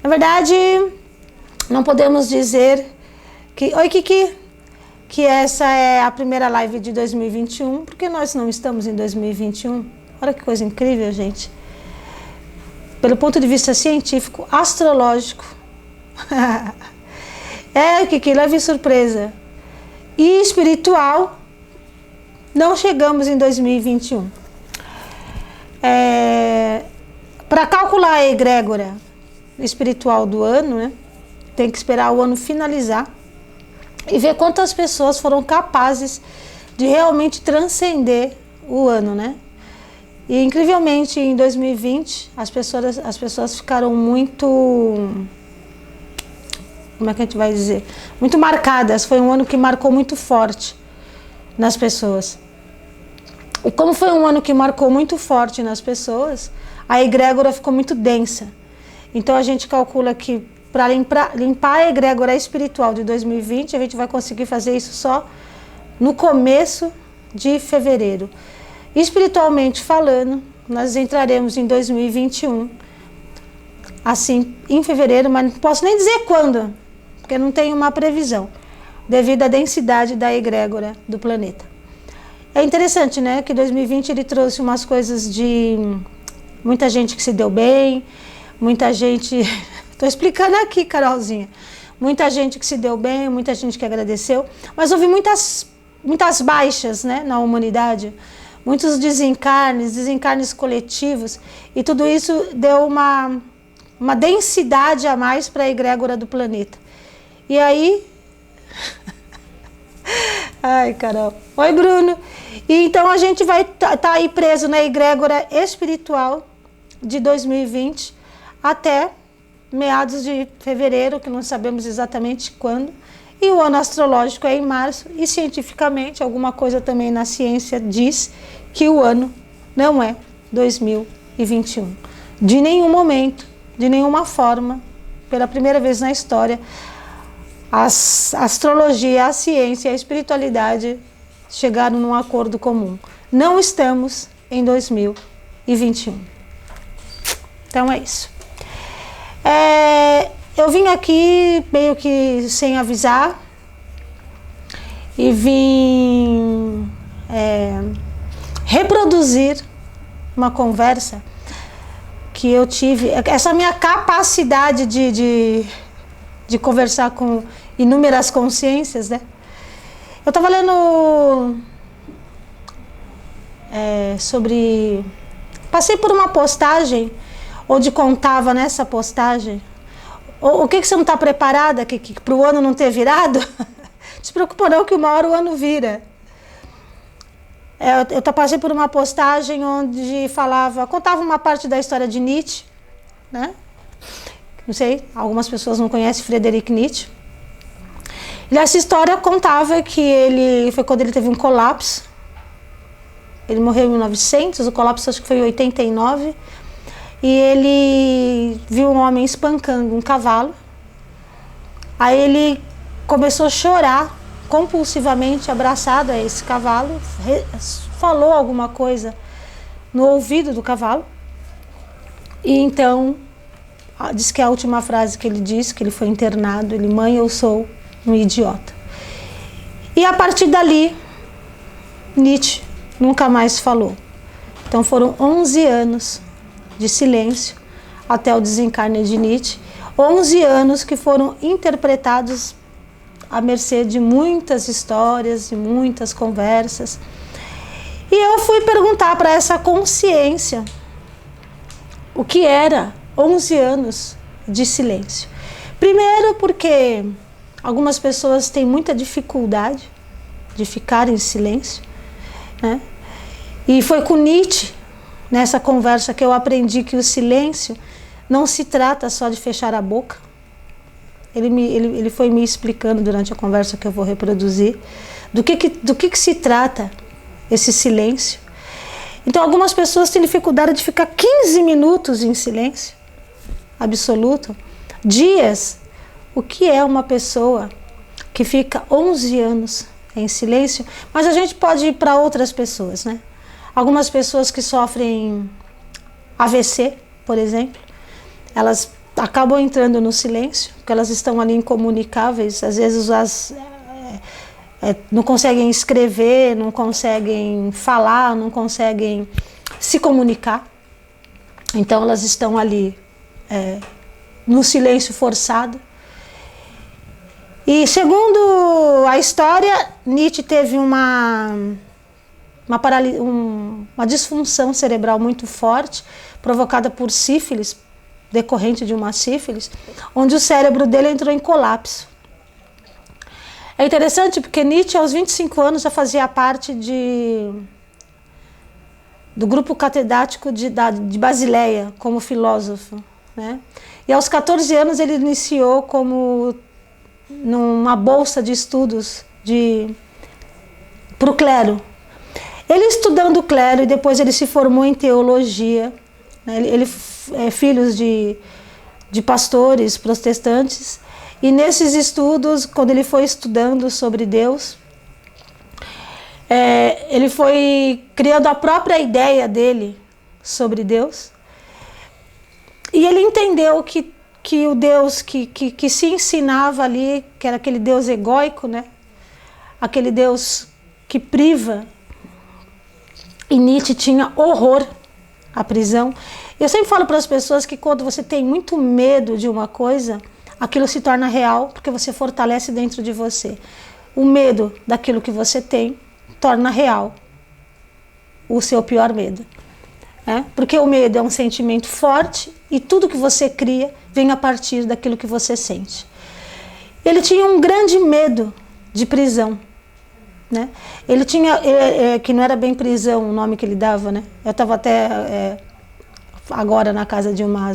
Na verdade, não podemos dizer que... Oi, Kiki! Que essa é a primeira live de 2021, porque nós não estamos em 2021. Olha que coisa incrível, gente. Pelo ponto de vista científico, astrológico. Kiki, leve surpresa. E espiritual, não chegamos em 2021. Para calcular a egrégora espiritual do ano, né, tem que esperar o ano finalizar e ver quantas pessoas foram capazes de realmente transcender o ano, né? E incrivelmente em 2020 as pessoas ficaram muito, como é que a gente vai dizer? Muito marcadas. Foi um ano que marcou muito forte nas pessoas. E como foi um ano que marcou muito forte nas pessoas, a egrégora ficou muito densa. Então a gente calcula que para limpar a egrégora espiritual de 2020, a gente vai conseguir fazer isso só no começo de fevereiro. Espiritualmente falando, nós entraremos em 2021, assim, em fevereiro, mas não posso nem dizer quando, porque não tem uma previsão, devido à densidade da egrégora do planeta. É interessante, né, que 2020 ele trouxe umas coisas de muita gente que se deu bem, muita gente... Estou explicando aqui, Carolzinha. Muita gente que se deu bem, muita gente que agradeceu, mas houve muitas baixas, né, na humanidade, muitos desencarnes coletivos, e tudo isso deu uma densidade a mais para a egrégora do planeta. E aí... Ai, Carol. Oi, Bruno. E então a gente vai tá aí preso na egrégora espiritual de 2020 até meados de fevereiro, que não sabemos exatamente quando, e o ano astrológico é em março, e cientificamente, alguma coisa também na ciência diz que o ano não é 2021. De nenhum momento, de nenhuma forma, pela primeira vez na história, a astrologia, a ciência e a espiritualidade chegaram num acordo comum. Não estamos em 2021. Então é isso. Eu vim aqui meio que sem avisar e vim reproduzir uma conversa que eu tive, essa minha capacidade de conversar com inúmeras consciências, né? Eu estava lendo sobre... Passei por uma postagem onde contava nessa postagem, o que você não está preparada para o ano não ter virado? Não se preocupa não, que uma hora o ano vira. Eu passei por uma postagem onde contava uma parte da história de Nietzsche, né? Não sei, algumas pessoas não conhecem Friedrich Nietzsche. E essa história contava que foi quando ele teve um colapso. Ele morreu em 1900, o colapso acho que foi em 89. E ele viu um homem espancando um cavalo. Aí ele começou a chorar compulsivamente, abraçado a esse cavalo, falou alguma coisa no ouvido do cavalo. E então, diz que a última frase que ele disse, que ele foi internado, ele: mãe, eu sou um idiota. E a partir dali, Nietzsche nunca mais falou. Então foram 11 anos de silêncio até o desencarne de Nietzsche, 11 anos que foram interpretados à mercê de muitas histórias e muitas conversas. E eu fui perguntar para essa consciência o que era 11 anos de silêncio. Primeiro porque algumas pessoas têm muita dificuldade de ficar em silêncio, né? E foi com Nietzsche, nessa conversa, que eu aprendi que o silêncio não se trata só de fechar a boca. Ele foi me explicando durante a conversa que eu vou reproduzir do que se trata esse silêncio. Então algumas pessoas têm dificuldade de ficar 15 minutos em silêncio absoluto, dias. O que é uma pessoa que fica 11 anos em silêncio? Mas a gente pode ir para outras pessoas, né? Algumas pessoas que sofrem AVC, por exemplo, elas acabam entrando no silêncio, porque elas estão ali incomunicáveis, às vezes não conseguem escrever, não conseguem falar, não conseguem se comunicar. Então elas estão ali no silêncio forçado. E segundo a história, Nietzsche teve uma disfunção cerebral muito forte, provocada por sífilis, decorrente de uma sífilis, onde o cérebro dele entrou em colapso. É interessante porque Nietzsche, aos 25 anos, já fazia parte do grupo catedrático de Basileia, como filósofo, né? E aos 14 anos ele iniciou numa bolsa de estudos para o clero. Ele estudando o clero e depois ele se formou em teologia, né? Ele é filho de pastores protestantes, e nesses estudos, quando ele foi estudando sobre Deus, ele foi criando a própria ideia dele sobre Deus, e ele entendeu que o Deus que se ensinava ali, que era aquele Deus egóico, né? Aquele Deus que priva, e Nietzsche tinha horror à prisão. Eu sempre falo para as pessoas que quando você tem muito medo de uma coisa, aquilo se torna real, porque você fortalece dentro de você. O medo daquilo que você tem torna real o seu pior medo. Porque o medo é um sentimento forte e tudo que você cria vem a partir daquilo que você sente. Ele tinha um grande medo de prisão, né? Ele tinha, que não era bem prisão o nome que ele dava, né? Eu estava até agora na casa de uma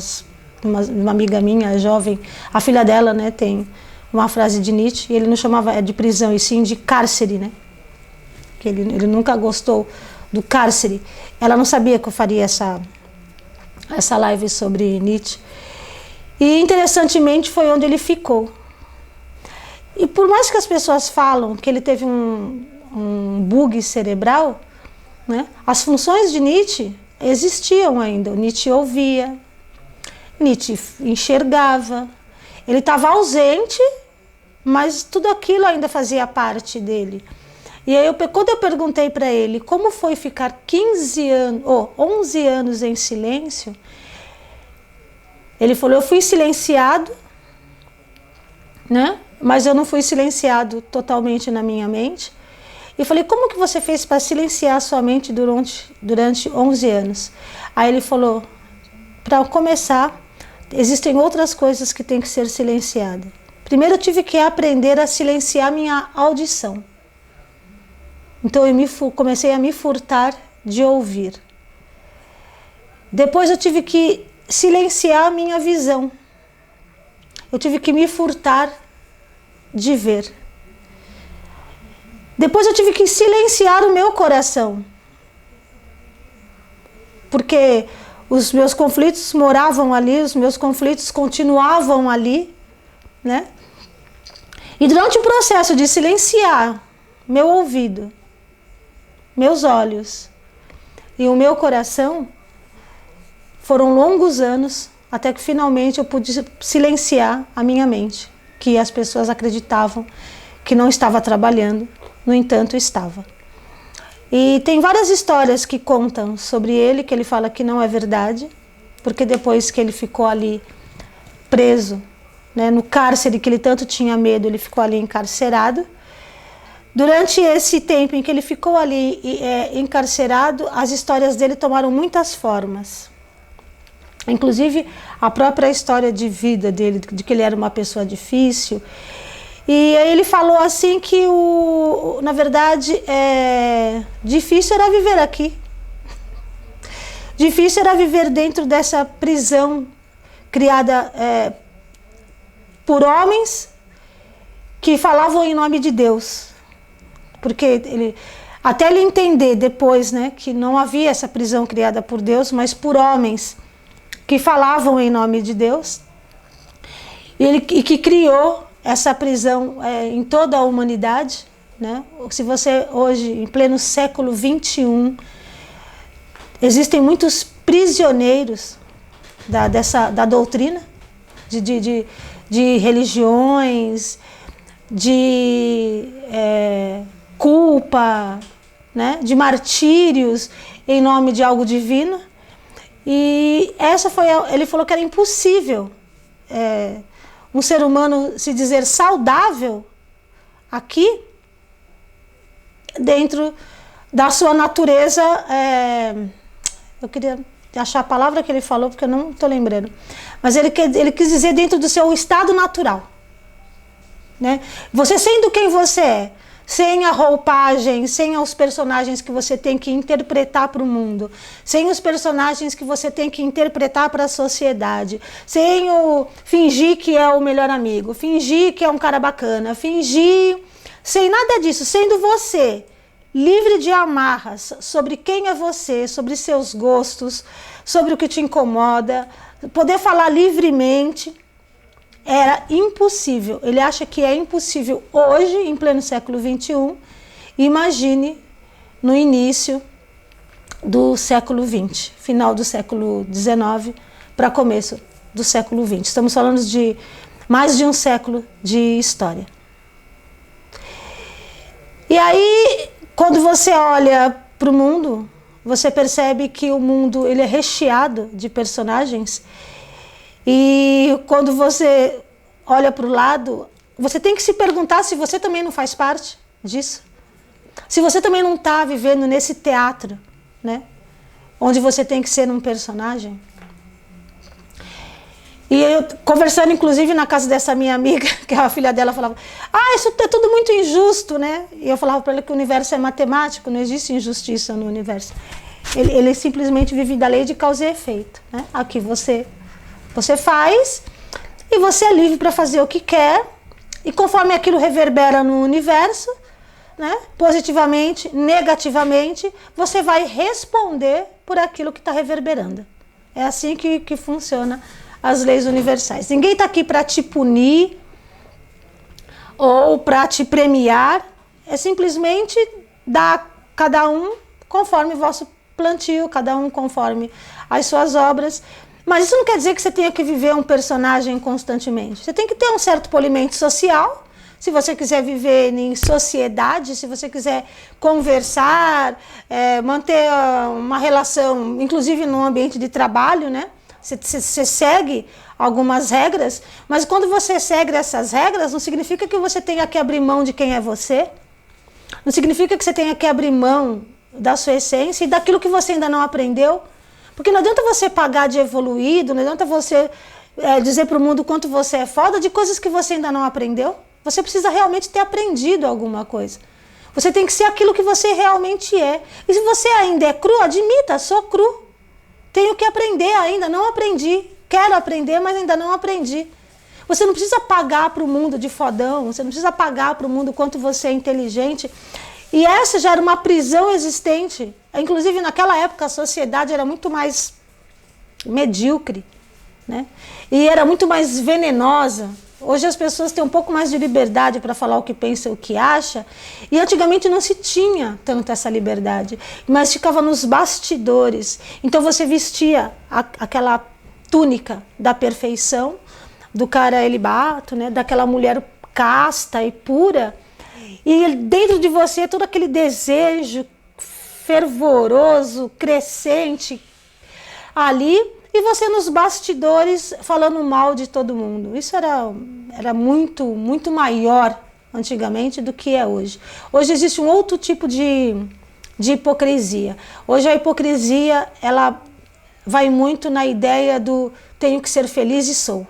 amiga minha, jovem, a filha dela, né, tem uma frase de Nietzsche, e ele não chamava de prisão, e sim de cárcere, né? Que ele nunca gostou do cárcere. Ela não sabia que eu faria essa live sobre Nietzsche. E interessantemente foi onde ele ficou. E por mais que as pessoas falam que ele teve um bug cerebral, né, as funções de Nietzsche existiam ainda. O Nietzsche ouvia, Nietzsche enxergava, ele estava ausente, mas tudo aquilo ainda fazia parte dele. E aí, quando eu perguntei para ele como foi ficar 11 anos em silêncio, ele falou: eu fui silenciado, né? Mas eu não fui silenciado totalmente na minha mente. E falei: como que você fez para silenciar a sua mente durante 11 anos? Aí ele falou: para começar, existem outras coisas que têm que ser silenciadas. Primeiro eu tive que aprender a silenciar minha audição. Então eu comecei a me furtar de ouvir. Depois eu tive que silenciar a minha visão. Eu tive que me furtar de ver. Depois eu tive que silenciar o meu coração. Porque os meus conflitos moravam ali, os meus conflitos continuavam ali, né? E durante o processo de silenciar meu ouvido, meus olhos e o meu coração, foram longos anos até que finalmente eu pude silenciar a minha mente, que as pessoas acreditavam que não estava trabalhando, no entanto estava. E tem várias histórias que contam sobre ele, que ele fala que não é verdade, porque depois que ele ficou ali preso, né, no cárcere que ele tanto tinha medo, ele ficou ali encarcerado. Durante esse tempo em que ele ficou ali encarcerado, as histórias dele tomaram muitas formas. Inclusive a própria história de vida dele, de que ele era uma pessoa difícil. E aí ele falou assim que, na verdade, difícil era viver aqui. Difícil era viver dentro dessa prisão criada por homens que falavam em nome de Deus. Porque até ele entender depois, né, que não havia essa prisão criada por Deus, mas por homens que falavam em nome de Deus, e que criou essa prisão em toda a humanidade, né? Se você hoje, em pleno século XXI, existem muitos prisioneiros da doutrina, de religiões, de culpa, né? De martírios em nome de algo divino. E ele falou que era impossível um ser humano se dizer saudável aqui, dentro da sua natureza. Eu queria achar a palavra que ele falou, porque eu não estou lembrando. Mas ele quis dizer dentro do seu estado natural. Né? Você sendo quem você é, sem a roupagem, sem os personagens que você tem que interpretar para o mundo, sem os personagens que você tem que interpretar para a sociedade, sem o fingir que é o melhor amigo, fingir que é um cara bacana, fingir, sem nada disso, sendo você, livre de amarras sobre quem é você, sobre seus gostos, sobre o que te incomoda, poder falar livremente. Era impossível, ele acha que é impossível hoje, em pleno século XXI, imagine no início do século XX, final do século XIX para começo do século XX. Estamos falando de mais de um século de história. E aí, quando você olha para o mundo, você percebe que o mundo ele é recheado de personagens. E quando você olha para o lado, você tem que se perguntar se você também não faz parte disso. Se você também não está vivendo nesse teatro, né? Onde você tem que ser um personagem. E eu, conversando inclusive na casa dessa minha amiga, que a filha dela falava, isso é tudo muito injusto, né? E eu falava para ela que o universo é matemático, não existe injustiça no universo. Ele simplesmente vive da lei de causa e efeito, né? Aqui você faz e você é livre para fazer o que quer, e conforme aquilo reverbera no universo, né, positivamente, negativamente, você vai responder por aquilo que está reverberando. É assim que funciona as leis universais. Ninguém está aqui para te punir ou para te premiar, é simplesmente dar cada um conforme o vosso plantio, cada um conforme as suas obras. Mas isso não quer dizer que você tenha que viver um personagem constantemente. Você tem que ter um certo polimento social, se você quiser viver em sociedade, se você quiser conversar, manter uma relação, inclusive no ambiente de trabalho, né? Você segue algumas regras, mas quando você segue essas regras, não significa que você tenha que abrir mão de quem é você, não significa que você tenha que abrir mão da sua essência e daquilo que você ainda não aprendeu. Porque não adianta você pagar de evoluído, não adianta você dizer para o mundo o quanto você é foda de coisas que você ainda não aprendeu. Você precisa realmente ter aprendido alguma coisa. Você tem que ser aquilo que você realmente é. E se você ainda é cru, admita, sou cru. Tenho que aprender ainda, não aprendi. Quero aprender, mas ainda não aprendi. Você não precisa pagar para o mundo de fodão, você não precisa pagar para o mundo o quanto você é inteligente. E essa já era uma prisão existente. Inclusive, naquela época, a sociedade era muito mais medíocre, né? E era muito mais venenosa. Hoje as pessoas têm um pouco mais de liberdade para falar o que pensa e o que acha. E antigamente não se tinha tanto essa liberdade, mas ficava nos bastidores. Então você vestia aquela túnica da perfeição, do cara elibato, né? Daquela mulher casta e pura. E dentro de você todo aquele desejo fervoroso, crescente ali, e você nos bastidores falando mal de todo mundo. Isso era muito, muito maior antigamente do que é hoje. Hoje existe um outro tipo de hipocrisia. Hoje a hipocrisia, ela vai muito na ideia do tenho que ser feliz e sou.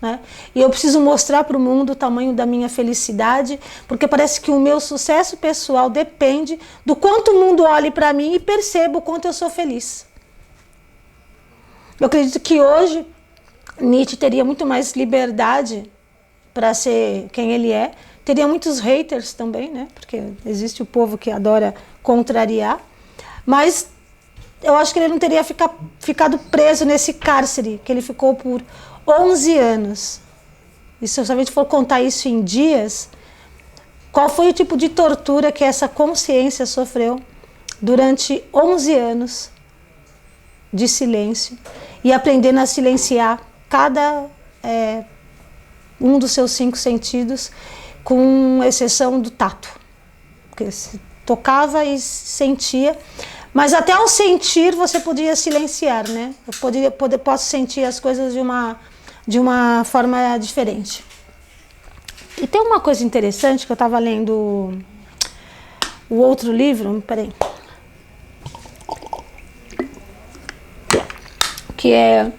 Né? E eu preciso mostrar para o mundo o tamanho da minha felicidade, porque parece que o meu sucesso pessoal depende do quanto o mundo olhe para mim e perceba o quanto eu sou feliz. Eu acredito que hoje Nietzsche teria muito mais liberdade para ser quem ele é, teria muitos haters também, né? Porque existe o povo que adora contrariar, mas eu acho que ele não teria ficado preso nesse cárcere que ele ficou por 11 anos. E se a gente for contar isso em dias, qual foi o tipo de tortura que essa consciência sofreu durante 11 anos de silêncio e aprendendo a silenciar cada um dos seus 5 sentidos, com exceção do tato. Porque se tocava e sentia, mas até ao sentir você podia silenciar, né? Eu posso sentir as coisas de uma forma diferente. E tem uma coisa interessante que eu estava lendo o outro livro, peraí, que é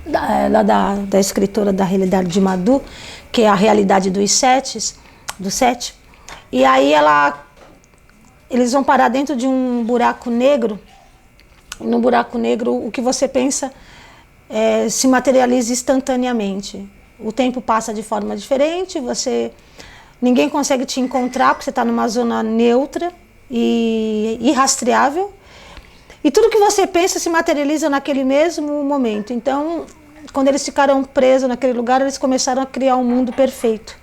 da escritora da realidade de Madhu, que é a realidade do sete. E aí eles vão parar dentro de um buraco negro. No buraco negro, o que você pensa se materializa instantaneamente. O tempo passa de forma diferente, ninguém consegue te encontrar porque você está numa zona neutra e irrastreável. E tudo que você pensa se materializa naquele mesmo momento. Então, quando eles ficaram presos naquele lugar, eles começaram a criar um mundo perfeito.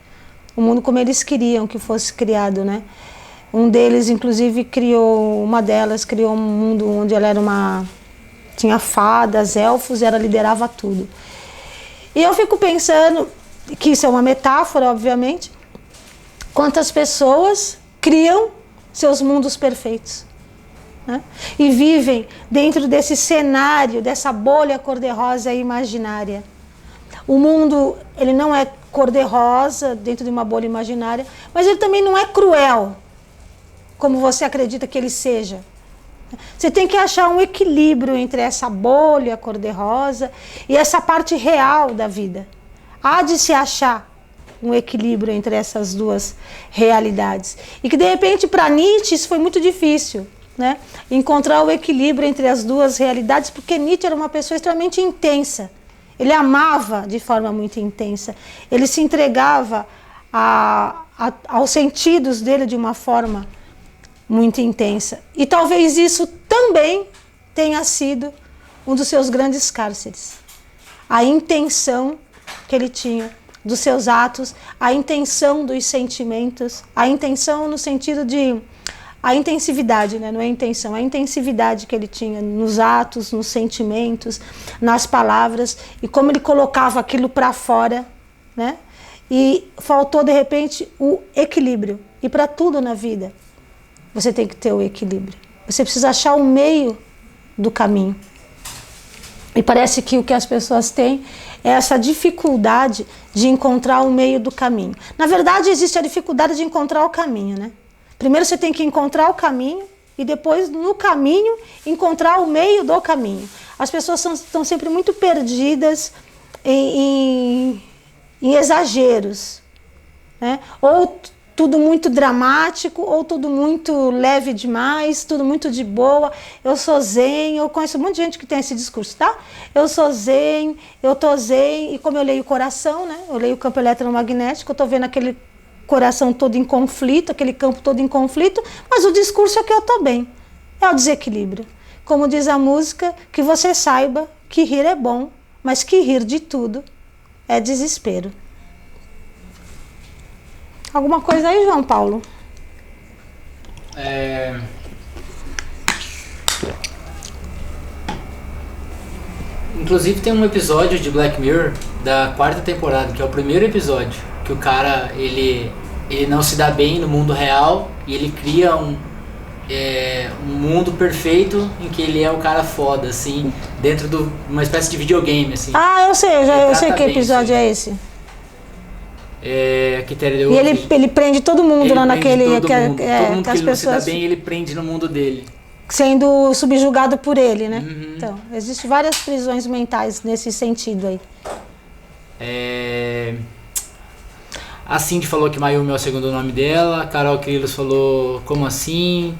Um mundo como eles queriam que fosse criado, né? Um deles, inclusive, uma delas criou um mundo onde ela tinha fadas, elfos, e ela liderava tudo. E eu fico pensando, que isso é uma metáfora, obviamente, quantas pessoas criam seus mundos perfeitos, né? E vivem dentro desse cenário, dessa bolha cor-de-rosa imaginária. O mundo, ele não é cor-de-rosa dentro de uma bolha imaginária, mas ele também não é cruel, como você acredita que ele seja. Você tem que achar um equilíbrio entre essa bolha cor-de-rosa e essa parte real da vida. Há de se achar um equilíbrio entre essas duas realidades. E que, de repente, para Nietzsche isso foi muito difícil, né? Encontrar o equilíbrio entre as duas realidades, porque Nietzsche era uma pessoa extremamente intensa. Ele amava de forma muito intensa. Ele se entregava aos sentidos dele de uma forma muito intensa. E talvez isso também tenha sido um dos seus grandes cárceres. A intenção que ele tinha dos seus atos, a intenção dos sentimentos, a intenção no sentido de... a intensividade, né? Não é intenção, a intensividade que ele tinha nos atos, nos sentimentos, nas palavras, e como ele colocava aquilo para fora, né? E faltou, de repente, o equilíbrio. E para tudo na vida, você tem que ter o equilíbrio. Você precisa achar o meio do caminho. E parece que o que as pessoas têm é essa dificuldade de encontrar o meio do caminho. Na verdade, existe a dificuldade de encontrar o caminho, né? Primeiro você tem que encontrar o caminho e depois, no caminho, encontrar o meio do caminho. As pessoas estão sempre muito perdidas em exageros, né? Ou tudo muito dramático, ou tudo muito leve demais, tudo muito de boa. Eu sou zen, eu conheço um monte de gente que tem esse discurso, tá? Eu sou zen, eu tô zen, e como eu leio o coração, né? Eu leio o campo eletromagnético, eu tô vendo aquele coração todo em conflito, aquele campo todo em conflito, mas o discurso é que eu tô bem. É o desequilíbrio. Como diz a música, que você saiba que rir é bom, mas que rir de tudo é desespero. Alguma coisa aí, João Paulo? Inclusive tem um episódio de Black Mirror da 4ª temporada, que é o primeiro episódio, que o cara, ele não se dá bem no mundo real e ele cria um mundo perfeito em que ele é o cara foda, assim, dentro de uma espécie de videogame, assim. Ah, eu sei que episódio é esse. Que e ele prende todo mundo lá naquele... todo mundo que as ele pessoas não se dá bem, ele prende no mundo dele. Sendo subjugado por ele, né? Uhum. Então, existem várias prisões mentais nesse sentido aí. A Cindy falou que Mayumi é o segundo nome dela. A Carol Quilos falou, como assim?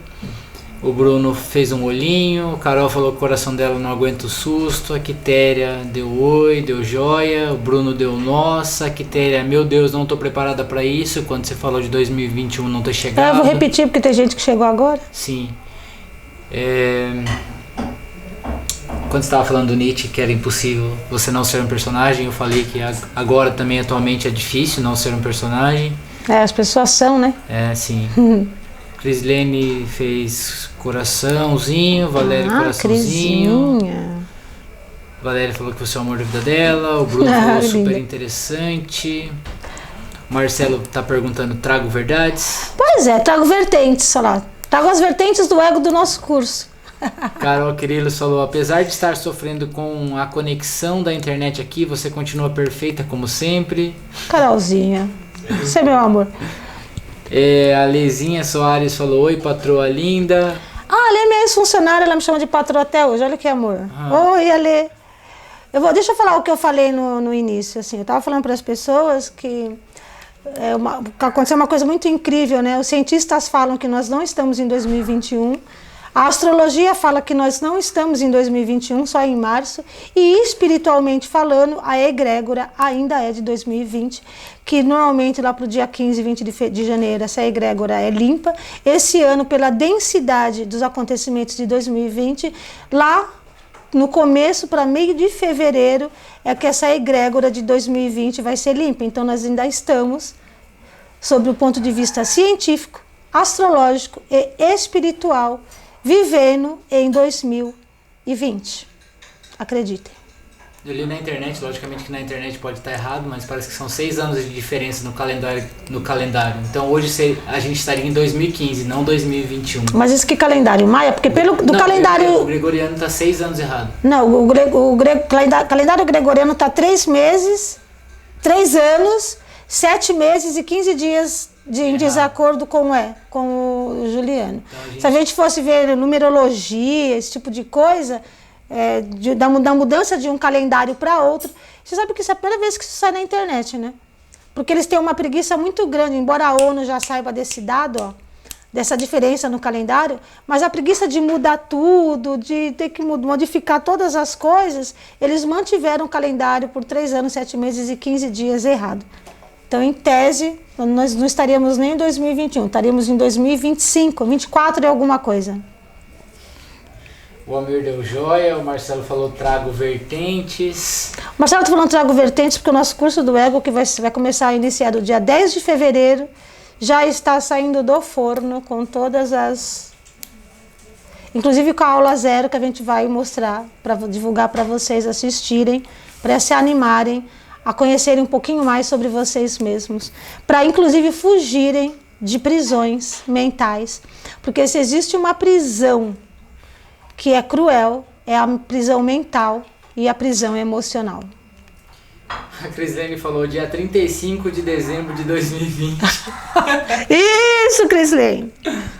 O Bruno fez um olhinho. A Carol falou que o coração dela não aguenta o susto. A Quitéria deu oi, deu joia. O Bruno deu nossa. A Quitéria, meu Deus, não tô preparada pra isso. Quando você falou de 2021 não ter chegado. Eu vou repetir porque tem gente que chegou agora. Sim. Quando você estava falando do Nietzsche, que era impossível você não ser um personagem, eu falei que agora também, atualmente, é difícil não ser um personagem. As pessoas são, né? Sim. Crislene fez coraçãozinho, Valéria coraçãozinho. Crisinha. Valéria falou que você é o amor da vida dela. O Bruno falou super interessante. Marcelo tá perguntando, trago verdades? Pois é, trago vertentes, olha lá. Trago as vertentes do ego do nosso curso. Carol Quirilos falou, apesar de estar sofrendo com a conexão da internet aqui, você continua perfeita como sempre. Carolzinha, você é meu amor. A Lezinha Soares falou, oi patroa linda. Ah, a Lê é minha ex-funcionária, ela me chama de patroa até hoje, olha que amor. Oi, Ale. Deixa eu falar o que eu falei no início, assim, eu tava falando para as pessoas que aconteceu uma coisa muito incrível, né? Os cientistas falam que nós não estamos em 2021, a astrologia fala que nós não estamos em 2021, só em março, e espiritualmente falando, a egrégora ainda é de 2020, que normalmente lá para o dia 15 e 20 de janeiro essa egrégora é limpa. Esse ano, pela densidade dos acontecimentos de 2020, lá no começo para meio de fevereiro é que essa egrégora de 2020 vai ser limpa. Então nós ainda estamos, sob o ponto de vista científico, astrológico e espiritual, vivendo em 2020. Acreditem. Eu li na internet, logicamente que na internet pode estar errado, mas parece que são 6 anos de diferença no calendário. Então hoje a gente estaria em 2015, não 2021. Mas isso que calendário? Maia? Porque calendário... O gregoriano está 6 anos errado. Não, calendário gregoriano está 3 meses, 3 anos, 7 meses e 15 dias em desacordo com o Juliano. Então, se a gente fosse ver numerologia, esse tipo de coisa, da mudança de um calendário para outro, você sabe que isso é a primeira vez que isso sai na internet, né? Porque eles têm uma preguiça muito grande, embora a ONU já saiba desse dado, dessa diferença no calendário, mas a preguiça de mudar tudo, de ter que modificar todas as coisas, eles mantiveram o calendário por 3 anos, 7 meses e 15 dias errado. Então, em tese, nós não estaríamos nem em 2021, estaríamos em 2025, 24 e alguma coisa. O Amir deu joia, o Marcelo falou trago vertentes. O Marcelo está falando trago vertentes porque o nosso curso do Ego, que vai começar a iniciar no dia 10 de fevereiro, já está saindo do forno com todas as... Inclusive com a aula 0 que a gente vai mostrar, para divulgar para vocês assistirem, para se animarem, a conhecerem um pouquinho mais sobre vocês mesmos, para inclusive fugirem de prisões mentais, porque se existe uma prisão que é cruel, é a prisão mental e a prisão emocional. A Crislene falou dia 35 de dezembro de 2020. Isso, Crislene!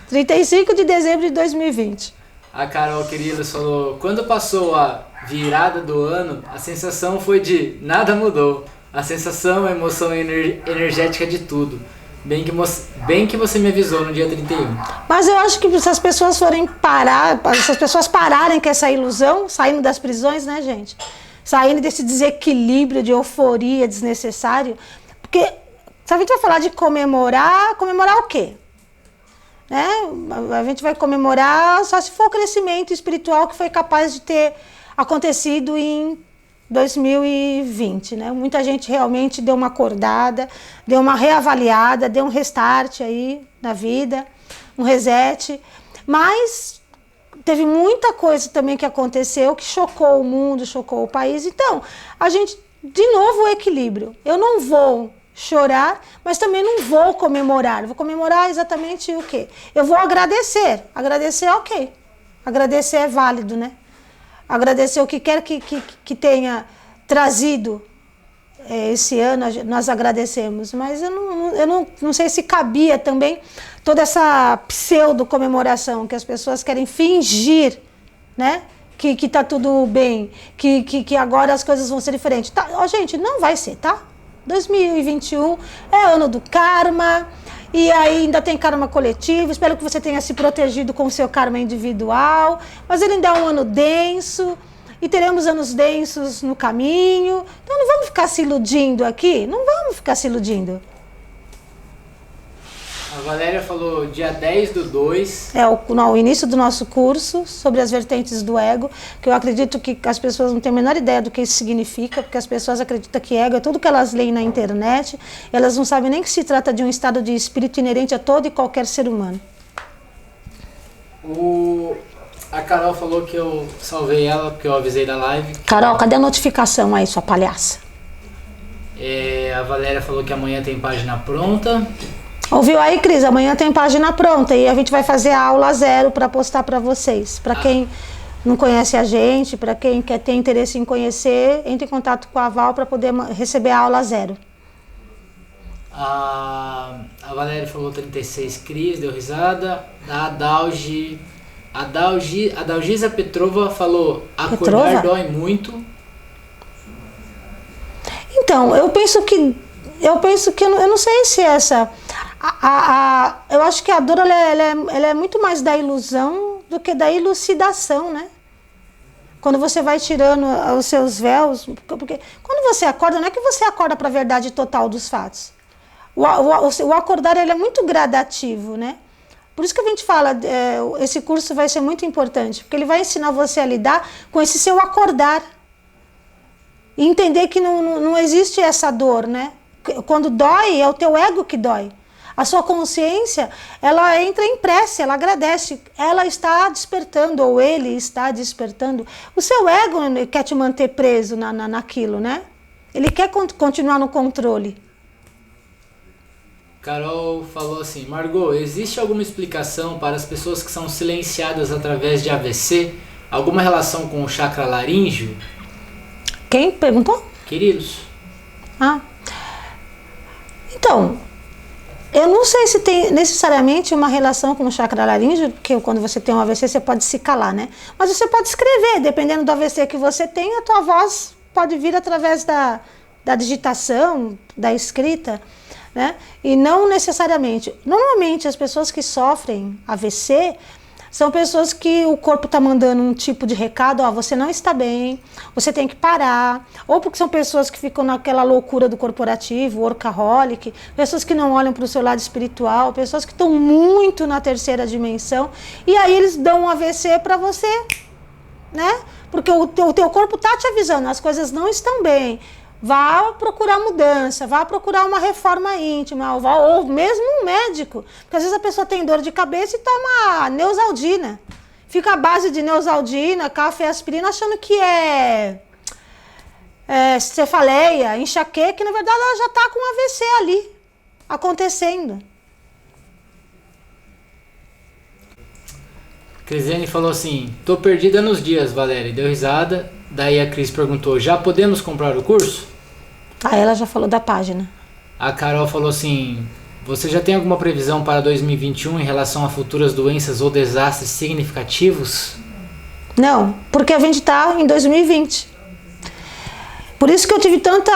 35 de dezembro de 2020. A Carol Quirilos falou, quando passou a virada do ano, a sensação foi de nada mudou. A sensação, a emoção energética de tudo. Bem que você me avisou no dia 31. Mas eu acho que se as pessoas pararem com essa ilusão, saindo das prisões, né, gente? Saindo desse desequilíbrio de euforia desnecessário. Porque se a gente vai falar de comemorar o quê? Né? A gente vai comemorar só se for o crescimento espiritual que foi capaz de ter acontecido em 2020, né? Muita gente realmente deu uma acordada, deu uma reavaliada, deu um restart aí na vida, um reset, mas teve muita coisa também que aconteceu que chocou o mundo, chocou o país. Então, a gente, de novo, o equilíbrio. Eu não vou chorar, mas também não vou comemorar. Vou comemorar exatamente o quê? Eu vou agradecer. Agradecer é ok. Agradecer é válido, né? Agradecer o que quer que tenha trazido esse ano, nós agradecemos. Mas eu não sei se cabia também toda essa pseudo-comemoração que as pessoas querem fingir, né? Que tá tudo bem, que agora as coisas vão ser diferentes. Tá, ó, gente, não vai ser, tá? 2021 é ano do karma, e aí ainda tem karma coletivo. Espero que você tenha se protegido com o seu karma individual, mas ele ainda é um ano denso, e teremos anos densos no caminho. Então não vamos ficar se iludindo aqui, não vamos ficar se iludindo. A Valéria falou dia 10/2. É o início do nosso curso sobre as vertentes do ego, que eu acredito que as pessoas não têm a menor ideia do que isso significa, porque as pessoas acreditam que ego é tudo que elas leem na internet, elas não sabem nem que se trata de um estado de espírito inerente a todo e qualquer ser humano. A Carol falou que eu salvei ela, porque eu avisei da live. Carol, cadê a notificação aí, sua palhaça? A Valéria falou que amanhã tem página pronta. Ouviu aí, Cris? Amanhã tem página pronta e a gente vai fazer a aula 0 para postar para vocês. Para quem não conhece a gente, para quem quer ter interesse em conhecer, entre em contato com a Val para poder receber a aula 0. A Valéria falou 36, Cris, deu risada. A Dalgisa Petrova falou, acordar dói muito. Então, eu penso que eu não sei se essa... eu acho que a dor ela é muito mais da ilusão do que da elucidação, né? Quando você vai tirando os seus véus, porque quando você acorda, não é que você acorda para a verdade total dos fatos. O acordar ele é muito gradativo, né? Por isso que a gente fala, esse curso vai ser muito importante, porque ele vai ensinar você a lidar com esse seu acordar. E entender que não existe essa dor, né? Quando dói, é o teu ego que dói. A sua consciência, ela entra em prece, ela agradece. Ela está despertando, ou ele está despertando. O seu ego quer te manter preso naquilo, né? Ele quer continuar no controle. Carol falou assim, Margot, existe alguma explicação para as pessoas que são silenciadas através de AVC? Alguma relação com o chakra laríngeo? Quem perguntou? Quirilos. Então, eu não sei se tem necessariamente uma relação com o chakra laríngeo, porque quando você tem um AVC você pode se calar, né? Mas você pode escrever, dependendo do AVC que você tem, a tua voz pode vir através da digitação, da escrita, né? E não necessariamente. Normalmente as pessoas que sofrem AVC são pessoas que o corpo está mandando um tipo de recado, você não está bem, você tem que parar. Ou porque são pessoas que ficam naquela loucura do corporativo, workaholic, pessoas que não olham para o seu lado espiritual, pessoas que estão muito na terceira dimensão, e aí eles dão um AVC para você, né? Porque o teu corpo está te avisando, as coisas não estão bem. Vá procurar mudança, vá procurar uma reforma íntima, ou mesmo um médico. Porque às vezes a pessoa tem dor de cabeça e toma Neosaldina. Fica à base de Neosaldina, café, aspirina, achando que é cefaleia, enxaqueca, e na verdade ela já está com um AVC ali, acontecendo. Crisiane falou assim, tô perdida nos dias, Valéria, deu risada. Daí a Cris perguntou, já podemos comprar o curso? Ela já falou da página. A Carol falou assim, você já tem alguma previsão para 2021 em relação a futuras doenças ou desastres significativos? Não, porque a gente está em 2020. Por isso que eu tive tanta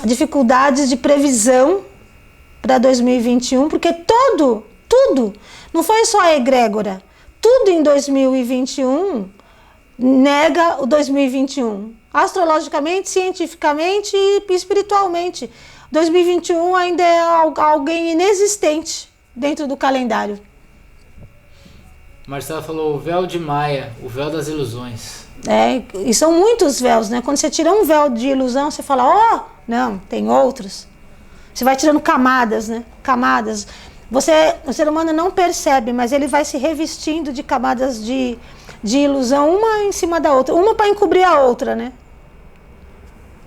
dificuldade de previsão para 2021, porque tudo, não foi só a egrégora, tudo em 2021 nega o 2021. Astrologicamente, cientificamente e espiritualmente. 2021 ainda é alguém inexistente dentro do calendário. Marcela falou o véu de Maia, o véu das ilusões. E são muitos véus, né? Quando você tira um véu de ilusão, você fala, não, tem outros. Você vai tirando camadas, né? Camadas. O ser humano não percebe, mas ele vai se revestindo de camadas de ilusão, uma em cima da outra, uma para encobrir a outra, né?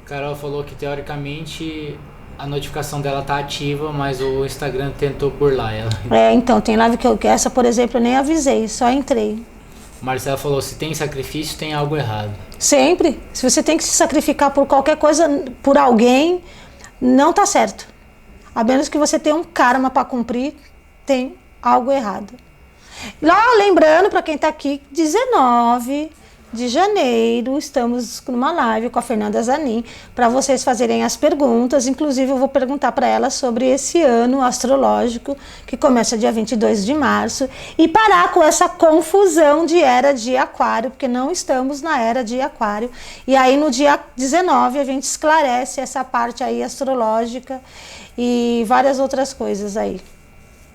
Carol falou que teoricamente a notificação dela tá ativa, mas o Instagram tentou burlar ela. Então, tem live que essa, por exemplo, eu nem avisei, só entrei. Marcela falou, se tem sacrifício, tem algo errado. Sempre. Se você tem que se sacrificar por qualquer coisa, por alguém, não tá certo. A menos que você tenha um karma para cumprir, tem algo errado. Lá, lembrando, para quem está aqui, 19 de janeiro, estamos numa live com a Fernanda Zanin, para vocês fazerem as perguntas. Inclusive, eu vou perguntar para ela sobre esse ano astrológico, que começa dia 22 de março, e parar com essa confusão de era de aquário, porque não estamos na era de aquário. E aí, no dia 19, a gente esclarece essa parte aí astrológica e várias outras coisas aí.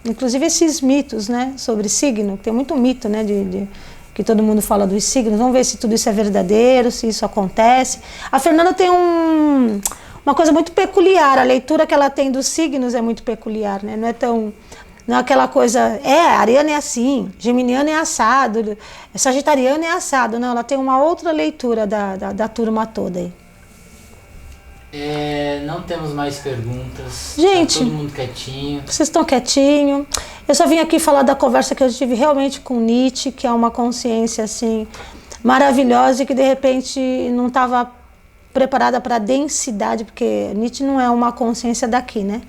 Inclusive esses mitos, né, sobre signo, tem muito mito, né, que todo mundo fala dos signos. Vamos ver se tudo isso é verdadeiro, se isso acontece. A Fernanda tem uma coisa muito peculiar, a leitura que ela tem dos signos é muito peculiar, né, não é tão Não é aquela coisa, ariano é assim, geminiano é assado, sagitariano é assado. Não, ela tem uma outra leitura da turma toda aí. Não temos mais perguntas. Gente, tá todo mundo quietinho. Vocês estão quietinho. Eu só vim aqui falar da conversa que eu tive realmente com Nietzsche, que é uma consciência assim maravilhosa e que de repente não estava preparada para a densidade, porque Nietzsche não é uma consciência daqui, né?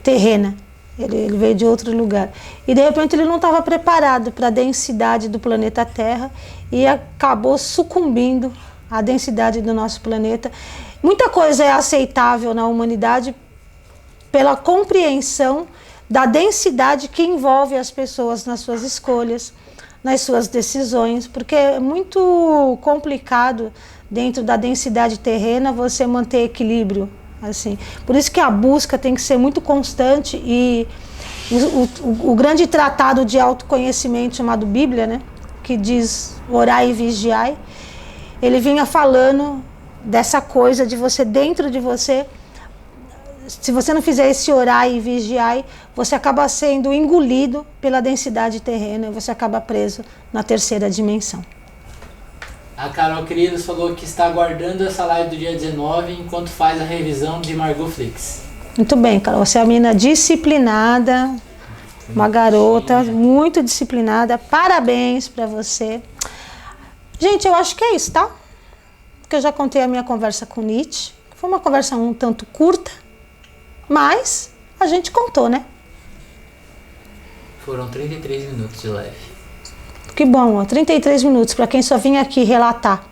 Terrena. Ele veio de outro lugar. E de repente ele não estava preparado para a densidade do planeta Terra e acabou sucumbindo à densidade do nosso planeta. Muita coisa é aceitável na humanidade pela compreensão da densidade que envolve as pessoas nas suas escolhas, nas suas decisões, porque é muito complicado dentro da densidade terrena você manter equilíbrio. Assim. Por isso que a busca tem que ser muito constante e o grande tratado de autoconhecimento chamado Bíblia, né, que diz orai e vigiai, ele vinha falando dessa coisa de você dentro de você, se você não fizer esse orai e vigiai, você acaba sendo engolido pela densidade terrena e você acaba preso na terceira dimensão. A Carol Queridos falou que está aguardando essa live do dia 19 enquanto faz a revisão de Margot Flix. Muito bem, Carol. Você é uma menina disciplinada, uma garota muito disciplinada. Parabéns para você. Gente, eu acho que é isso, tá? Porque eu já contei a minha conversa com Nietzsche. Foi uma conversa um tanto curta, mas a gente contou, né? Foram 33 minutos de live. Que bom, ó, 33 minutos para quem só vinha aqui relatar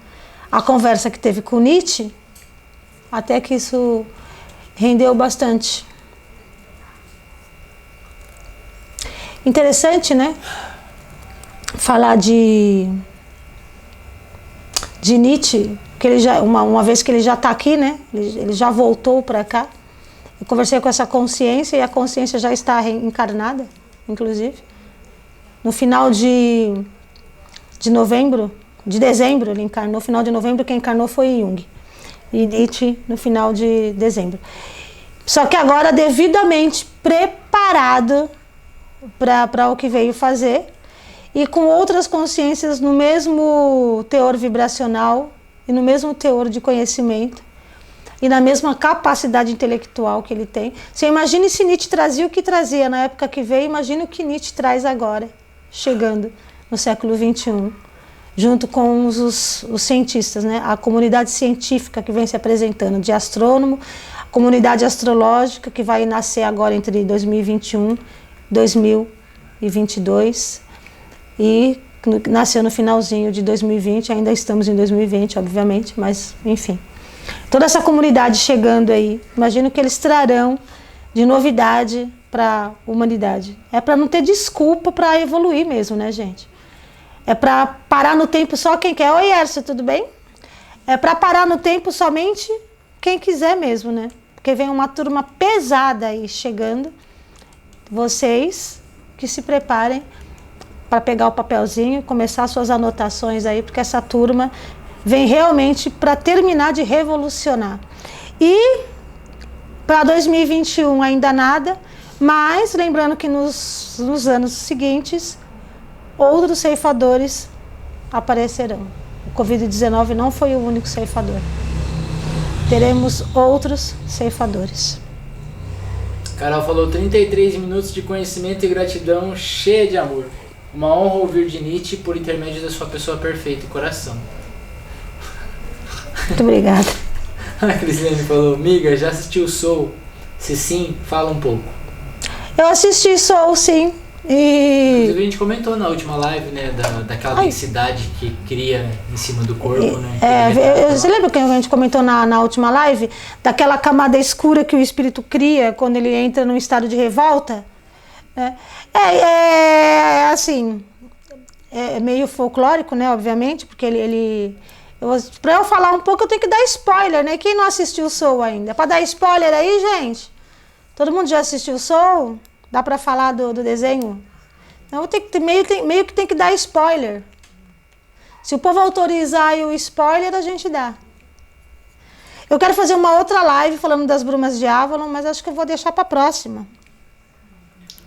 a conversa que teve com Nietzsche, até que isso rendeu bastante. Interessante, né? Falar de Nietzsche, que ele já, uma vez que ele já está aqui, né? Ele já voltou para cá. Eu conversei com essa consciência e a consciência já está reencarnada, inclusive. No final de dezembro ele encarnou. No final de novembro quem encarnou foi Jung. E Nietzsche no final de dezembro. Só que agora devidamente preparado para o que veio fazer e com outras consciências no mesmo teor vibracional e no mesmo teor de conhecimento e na mesma capacidade intelectual que ele tem. Você imagine se Nietzsche trazia o que trazia na época que veio, imagine o que Nietzsche traz agora, chegando no século XXI, junto com os cientistas, né? A comunidade científica que vem se apresentando, de astrônomo, a comunidade astrológica que vai nascer agora entre 2021 e 2022 e nasceu no finalzinho de 2020, ainda estamos em 2020, obviamente, mas enfim. Toda essa comunidade chegando aí, imagino que eles trarão de novidade para a humanidade. É para não ter desculpa para evoluir mesmo, né, gente? É para parar no tempo só quem quer. Oi, Ercio, tudo bem? É para parar no tempo somente quem quiser mesmo, né? Porque vem uma turma pesada aí chegando. Vocês que se preparem para pegar o papelzinho e começar suas anotações aí, porque essa turma vem realmente para terminar de revolucionar. E para 2021 ainda nada, mas lembrando que nos anos seguintes outros ceifadores aparecerão. O Covid-19 não foi o único ceifador. Teremos outros ceifadores. Carol falou 33 minutos de conhecimento e gratidão cheia de amor. Uma honra ouvir de Nietzsche por intermédio da sua pessoa perfeita e coração. Muito obrigada. A Cristiane falou, amiga, já assistiu Soul? Se sim, fala um pouco. Eu assisti Soul, sim. Inclusive a gente comentou na última live, né, daquela densidade que cria em cima do corpo, né? Você lembra que a gente comentou na última live? Daquela camada escura que o espírito cria quando ele entra num estado de revolta? Assim, é meio folclórico, né, obviamente, porque para eu falar um pouco eu tenho que dar spoiler, né? Quem não assistiu o Soul ainda? Para dar spoiler aí, gente? Todo mundo já assistiu o Soul? Dá para falar do desenho? Não, meio que tem que dar spoiler. Se o povo autorizar aí o spoiler, a gente dá. Eu quero fazer uma outra live falando das brumas de Avalon, mas acho que eu vou deixar para a próxima.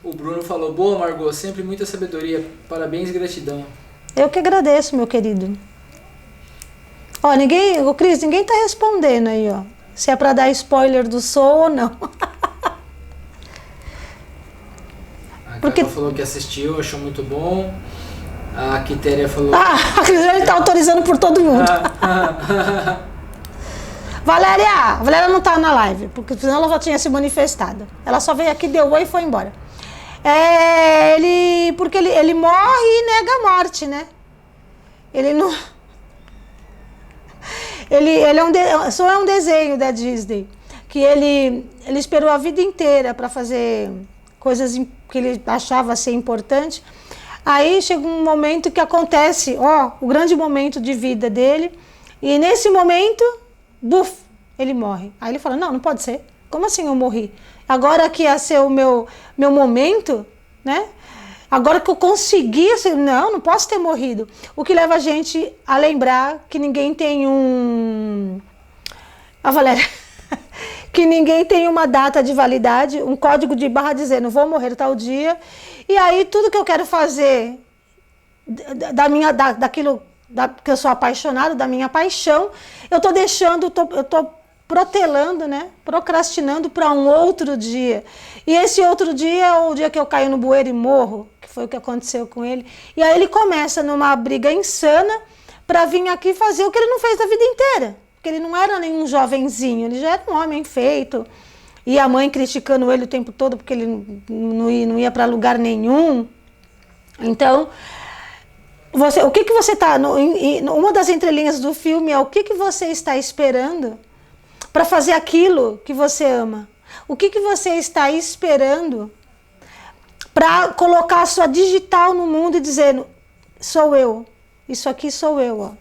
O Bruno falou, boa, Margot, sempre muita sabedoria. Parabéns e gratidão. Eu que agradeço, meu querido. Ó, Cris, ninguém tá respondendo aí, ó. Se é pra dar spoiler do Soul ou não. A Carol falou que assistiu, achou muito bom. A Quitéria falou... a Cris tá autorizando por todo mundo. A Valéria não tá na live, porque senão ela já tinha se manifestado. Ela só veio aqui, deu oi e foi embora. Porque ele morre e nega a morte, né? Ele não... Só é um desenho da Disney, que ele esperou a vida inteira para fazer coisas que ele achava ser importante. Aí chega um momento que acontece, o grande momento de vida dele, e nesse momento, ele morre. Aí ele fala, não pode ser. Como assim eu morri? Agora que ia ser o meu momento, né? Agora que eu consegui, não posso ter morrido. O que leva a gente a lembrar que ninguém tem A Valéria, que ninguém tem uma data de validade, um código de barra dizendo, vou morrer tal dia. E aí tudo que eu quero fazer daquilo que eu sou apaixonado, da minha paixão, eu tô deixando, eu tô protelando, né? Procrastinando para um outro dia. E esse outro dia é o dia que eu caio no bueiro e morro, que foi o que aconteceu com ele. E aí ele começa numa briga insana para vir aqui fazer o que ele não fez a vida inteira. Porque ele não era nenhum jovenzinho, ele já era um homem feito. E a mãe criticando ele o tempo todo porque ele não ia para lugar nenhum. Então, o que você está... Uma das entrelinhas do filme é o que você está esperando para fazer aquilo que você ama. O que você está esperando para colocar a sua digital no mundo e dizendo, sou eu, isso aqui sou eu, ó.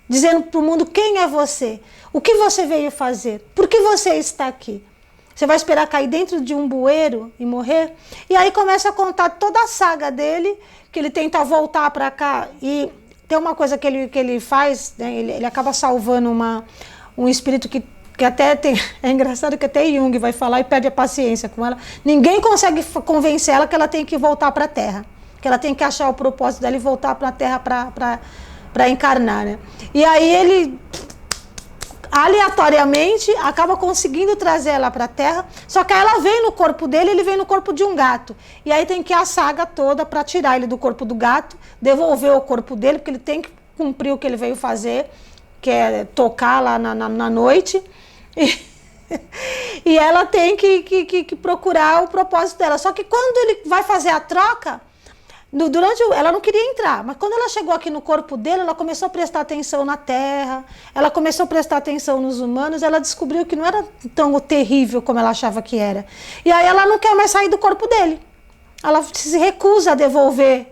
Dizendo para o mundo quem é você, o que você veio fazer, por que você está aqui. Você vai esperar cair dentro de um bueiro e morrer? E aí começa a contar toda a saga dele, que ele tenta voltar para cá. E tem uma coisa que ele faz, né? Ele acaba salvando um espírito que até tem... É engraçado que até Jung vai falar e perde a paciência com ela. Ninguém consegue convencer ela que ela tem que voltar para a Terra. Que ela tem que achar o propósito dela e voltar para a Terra para encarnar, né? E aí ele... aleatoriamente, acaba conseguindo trazer ela para a Terra, só que ela vem no corpo dele, ele vem no corpo de um gato. E aí tem que ir a saga toda para tirar ele do corpo do gato, devolver o corpo dele, porque ele tem que cumprir o que ele veio fazer, que é tocar lá na noite. E ela tem que procurar o propósito dela. Só que quando ele vai fazer a troca... ela não queria entrar, mas quando ela chegou aqui no corpo dele, ela começou a prestar atenção na terra, ela começou a prestar atenção nos humanos, ela descobriu que não era tão terrível como ela achava que era. E aí ela não quer mais sair do corpo dele. Ela se recusa a devolver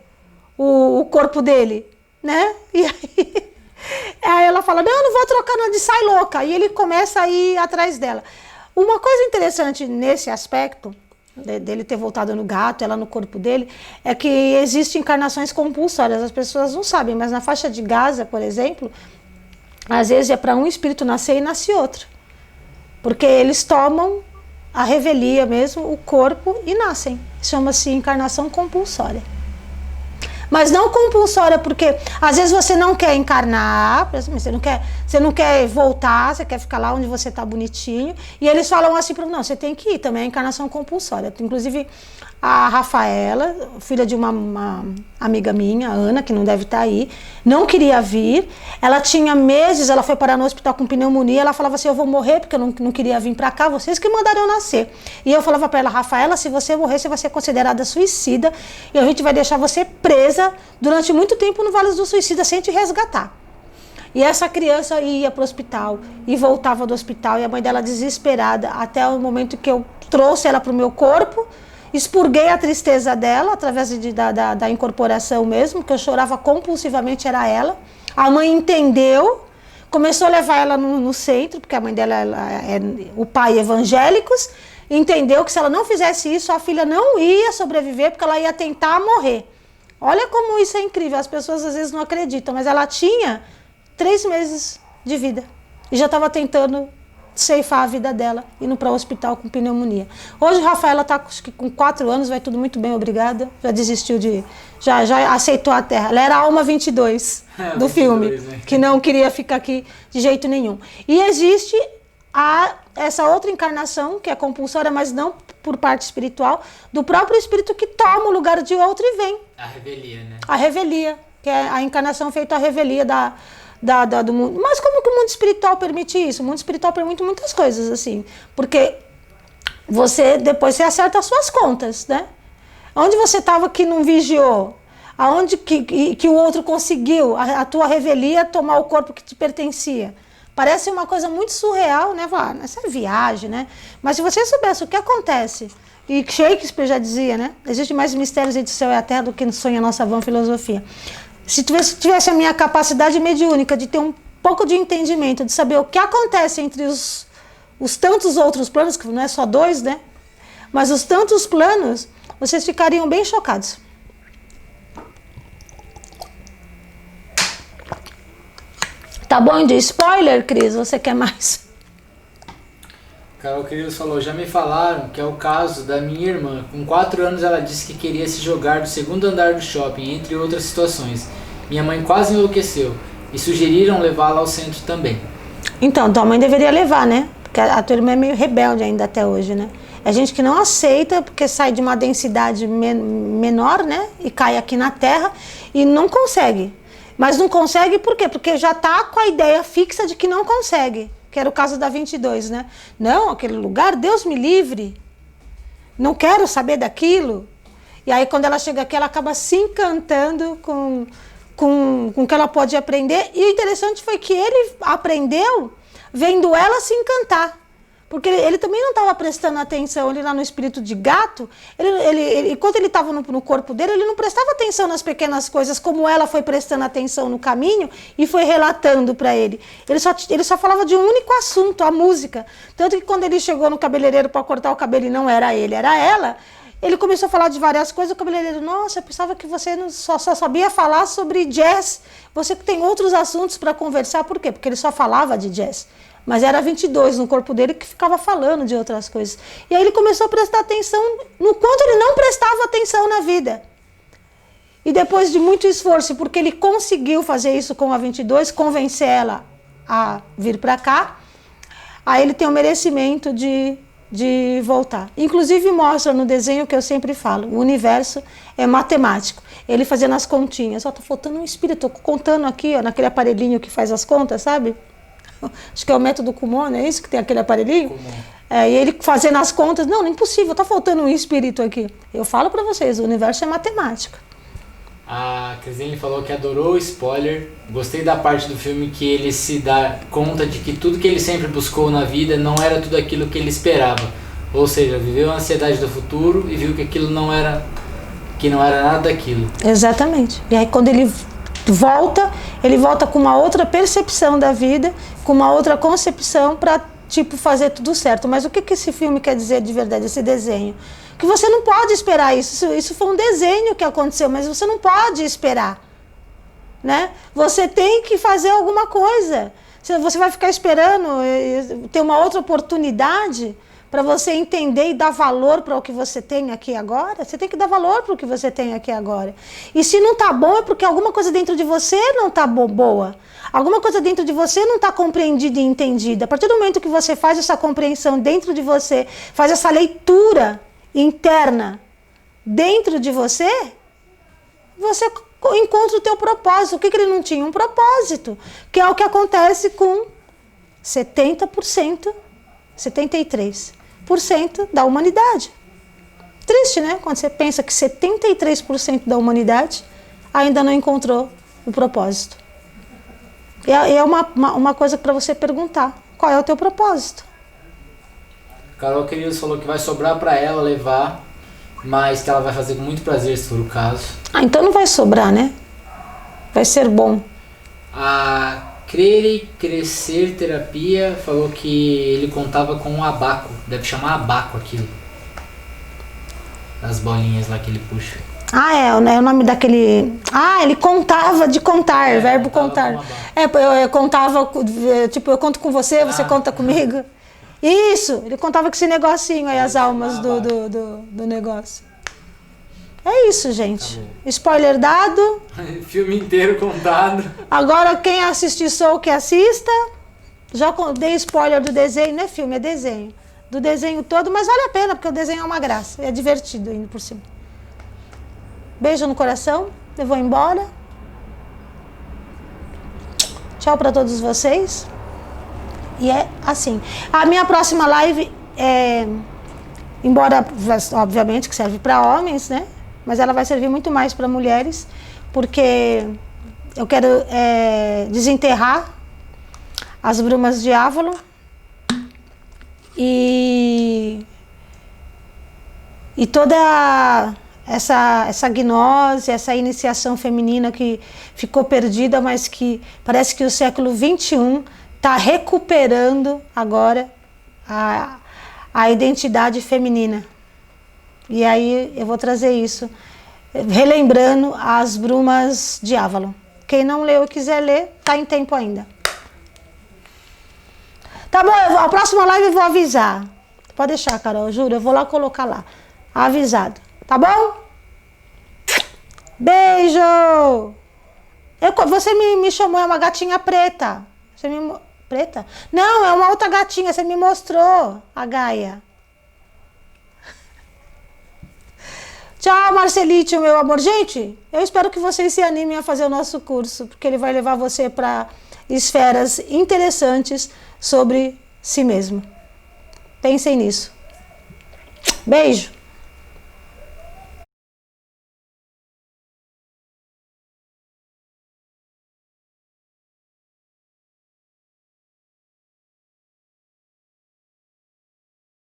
o corpo dele, né? E aí ela fala, não vou trocar não, de sai louca. E ele começa a ir atrás dela. Uma coisa interessante nesse aspecto, dele ter voltado no gato, ela no corpo dele, é que existem encarnações compulsórias, as pessoas não sabem, mas na faixa de Gaza, por exemplo, às vezes é para um espírito nascer e nasce outro, porque eles tomam a revelia mesmo, o corpo, e nascem. Chama-se encarnação compulsória. Mas não compulsória, porque às vezes você não quer encarnar, você não quer voltar, você quer ficar lá onde você está bonitinho. E eles falam assim, não, você tem que ir também, é encarnação compulsória. Inclusive a Rafaela, filha de uma amiga minha, a Ana, que não deve estar aí, não queria vir. Ela tinha meses, ela foi parar no hospital com pneumonia, ela falava assim, eu vou morrer porque eu não queria vir para cá, vocês que mandaram eu nascer. E eu falava para ela, Rafaela, se você morrer, você vai ser considerada suicida e a gente vai deixar você presa durante muito tempo no Vale do Suicida sem te resgatar. E essa criança ia para o hospital e voltava do hospital e a mãe dela desesperada até o momento que eu trouxe ela para o meu corpo, expurguei a tristeza dela através da incorporação mesmo, que eu chorava compulsivamente, era ela. A mãe entendeu, começou a levar ela no centro, porque a mãe dela é o pai evangélicos, entendeu que se ela não fizesse isso, a filha não ia sobreviver, porque ela ia tentar morrer. Olha como isso é incrível, as pessoas às vezes não acreditam, mas ela tinha 3 meses de vida e já estava tentando ceifar a vida dela, indo para o hospital com pneumonia. Hoje a Rafaela está com 4 anos, vai tudo muito bem, obrigada. Já desistiu já aceitou a Terra. Ela era a alma 22 do 22, filme, né? Que não queria ficar aqui de jeito nenhum. E existe essa outra encarnação, que é compulsória, mas não por parte espiritual, do próprio espírito que toma o lugar de outro e vem. A revelia, né? A revelia, que é a encarnação feita a revelia do mundo. Mas como que o mundo espiritual permite isso? O mundo espiritual permite muitas coisas, assim. Porque depois você acerta as suas contas, né? Onde você estava que não vigiou? Aonde que o outro conseguiu, a tua revelia, tomar o corpo que te pertencia? Parece uma coisa muito surreal, né? Essa é viagem, né? Mas se você soubesse o que acontece, e Shakespeare já dizia, né? Existe mais mistérios entre o céu e a terra do que sonha a nossa vã filosofia. Se tivesse a minha capacidade mediúnica de ter um pouco de entendimento, de saber o que acontece entre os tantos outros planos, que não é só 2, né? Mas os tantos planos, vocês ficariam bem chocados. Tá bom de spoiler, Cris? Você quer mais? Carol Queridos falou, já me falaram que é o caso da minha irmã. Com 4 anos ela disse que queria se jogar do 2º andar do shopping, entre outras situações. Minha mãe quase enlouqueceu e sugeriram levá-la ao centro também. Então, tua mãe deveria levar, né? Porque a tua irmã é meio rebelde ainda até hoje, né? É gente que não aceita porque sai de uma densidade menor, né? E cai aqui na Terra e não consegue. Mas não consegue por quê? Porque já está com a ideia fixa de que não consegue. Que era o caso da 22, né? Não, aquele lugar, Deus me livre. Não quero saber daquilo. E aí quando ela chega aqui, ela acaba se encantando com o que ela pode aprender. E o interessante foi que ele aprendeu vendo ela se encantar. Porque ele também não estava prestando atenção, ele lá no espírito de gato, enquanto ele estava no corpo dele, ele não prestava atenção nas pequenas coisas, como ela foi prestando atenção no caminho e foi relatando para ele. Ele só falava de um único assunto, a música. Tanto que quando ele chegou no cabeleireiro para cortar o cabelo e não era ele, era ela, ele começou a falar de várias coisas, o cabeleireiro, nossa, eu pensava que você só sabia falar sobre jazz, você que tem outros assuntos para conversar, por quê? Porque ele só falava de jazz. Mas era 22 no corpo dele que ficava falando de outras coisas. E aí ele começou a prestar atenção no quanto ele não prestava atenção na vida. E depois de muito esforço, porque ele conseguiu fazer isso com a 22, convencer ela a vir para cá, aí ele tem o merecimento de voltar. Inclusive mostra no desenho que eu sempre falo, o universo é matemático. Ele fazendo as continhas, tá faltando um espírito, tô contando aqui, ó, naquele aparelhinho que faz as contas, sabe? Acho que é o método Kumon, é isso que tem aquele aparelhinho? E ele fazendo as contas, não, impossível, tá faltando um espírito aqui. Eu falo para vocês, o universo é matemática. A Crisine falou que adorou o spoiler. Gostei da parte do filme que ele se dá conta de que tudo que ele sempre buscou na vida não era tudo aquilo que ele esperava. Ou seja, viveu a ansiedade do futuro e viu que aquilo não era nada daquilo. Exatamente. E aí quando ele volta com uma outra percepção da vida, com uma outra concepção para fazer tudo certo. Mas o que esse filme quer dizer de verdade, esse desenho? Que você não pode esperar isso. Isso foi um desenho que aconteceu, mas você não pode esperar, né? Você tem que fazer alguma coisa. Você vai ficar esperando ter uma outra oportunidade para você entender e dar valor para o que você tem aqui agora. Você tem que dar valor para o que você tem aqui agora. E se não está bom, é porque alguma coisa dentro de você não está boa. Alguma coisa dentro de você não está compreendida e entendida. A partir do momento que você faz essa compreensão dentro de você, faz essa leitura interna dentro de você, você encontra o teu propósito. O que ele não tinha? Um propósito. Que é o que acontece com 70%, 73% da humanidade. Triste, né? Quando você pensa que 73% da humanidade ainda não encontrou o propósito. É uma coisa para você perguntar. Qual é o teu propósito? Carol Queridos falou que vai sobrar para ela levar, mas que ela vai fazer com muito prazer se for o caso. Então não vai sobrar, né? Vai ser bom. A Crer e Crescer Terapia falou que ele contava com um abaco. Deve chamar abaco aquilo. As bolinhas lá que ele puxa. É o nome daquele... ele contava de contar, verbo contar. Eu contava, eu conto com você, você conta comigo. Isso, ele contava com esse negocinho aí, as almas do negócio. É isso, gente. Spoiler dado. Filme inteiro contado. Agora, quem assistir Soul, que assista. Já dei spoiler do desenho, não é filme, é desenho. Do desenho todo, mas vale a pena, porque o desenho é uma graça. É divertido ainda por cima. Beijo no coração. Eu vou embora. Tchau para todos vocês. E é assim. A minha próxima live é... Embora, obviamente, que serve para homens, né? Mas ela vai servir muito mais para mulheres, porque eu quero desenterrar as brumas de Avalon e toda essa gnose, essa iniciação feminina que ficou perdida, mas que parece que o século XXI está recuperando agora a identidade feminina. E aí eu vou trazer isso, relembrando as brumas de Avalon. Quem não leu e quiser ler, tá em tempo ainda. Tá bom, a próxima live eu vou avisar. Pode deixar, Carol, juro, eu vou lá colocar lá. Avisado. Tá bom? Beijo! Você me chamou, é uma gatinha preta. Preta? Não, é uma outra gatinha, você me mostrou, a Gaia. Tchau, Marcelite, meu amor. Gente, eu espero que vocês se animem a fazer o nosso curso, porque ele vai levar você para esferas interessantes sobre si mesmo. Pensem nisso. Beijo.